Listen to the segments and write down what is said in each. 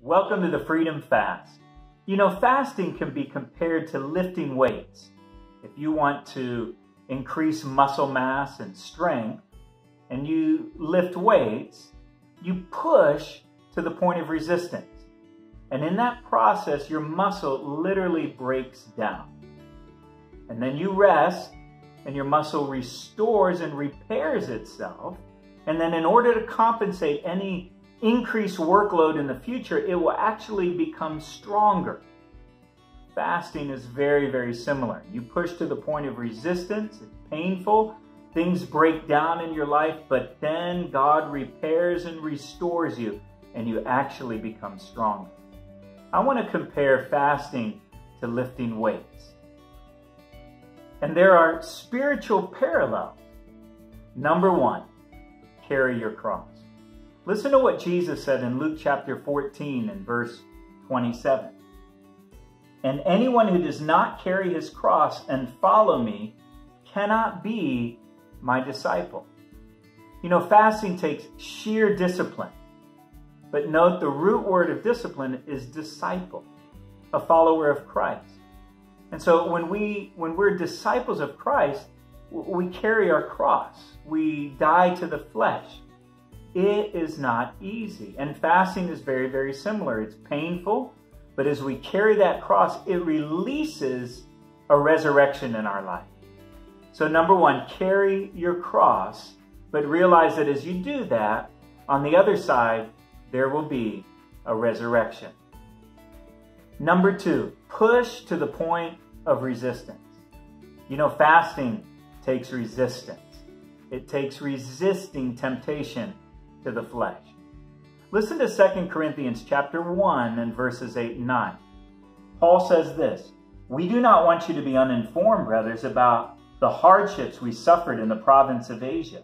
Welcome to the Freedom Fast. You know, fasting can be compared to lifting weights. If you want to increase muscle mass and strength, and you lift weights, you push to the point of resistance. And in that process, your muscle literally breaks down. And then you rest, and your muscle restores and repairs itself. And then in order to compensate any increased workload in the future, it will actually become stronger. Fasting is very, very similar. You push to the point of resistance, it's painful, things break down in your life, but then God repairs and restores you, and you actually become stronger. I want to compare fasting to lifting weights. And there are spiritual parallels. Number one, carry your cross. Listen to what Jesus said in Luke chapter 14 and verse 27. And anyone who does not carry his cross and follow me cannot be my disciple. You know, fasting takes sheer discipline. But note the root word of discipline is disciple, a follower of Christ. And so when we're disciples of Christ, we carry our cross. We die to the flesh. It is not easy. And fasting is very, very similar. It's painful, but as we carry that cross, it releases a resurrection in our life. So number one, carry your cross, but realize that as you do that, on the other side, there will be a resurrection. Number two, push to the point of resistance. You know, fasting takes resistance. It takes resisting temptation to the flesh. Listen to 2 Corinthians chapter 1 and verses 8 and 9. Paul says this, "We do not want you to be uninformed, brothers, about the hardships we suffered in the province of Asia.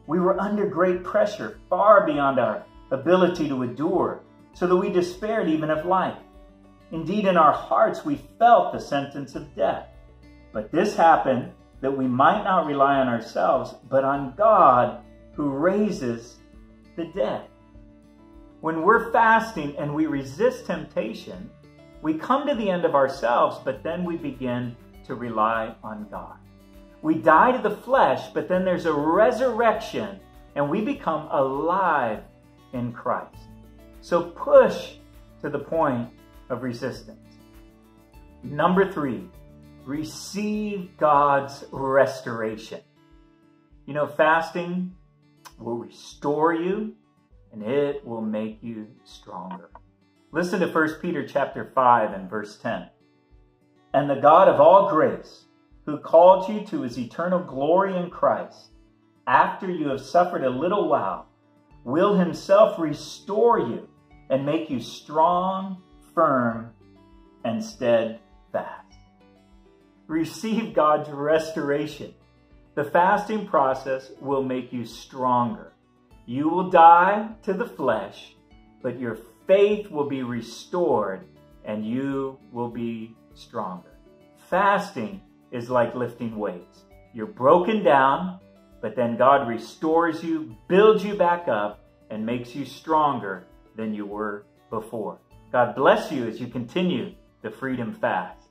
We were under great pressure, far beyond our ability to endure, so that we despaired even of life. Indeed, in our hearts we felt the sentence of death. But this happened that we might not rely on ourselves, but on God who raises the dead." When we're fasting and we resist temptation, we come to the end of ourselves, but then we begin to rely on God. We die to the flesh, but then there's a resurrection and we become alive in Christ. So push to the point of resistance. Number three, receive God's restoration. You know, fasting will restore you and it will make you stronger. Listen to 1 Peter chapter 5 and verse 10. "And the God of all grace, who called you to his eternal glory in Christ, after you have suffered a little while, will himself restore you and make you strong, firm, and steadfast." Receive God's restoration. The fasting process will make you stronger. You will die to the flesh, but your faith will be restored and you will be stronger. Fasting is like lifting weights. You're broken down, but then God restores you, builds you back up, and makes you stronger than you were before. God bless you as you continue the Freedom Fast.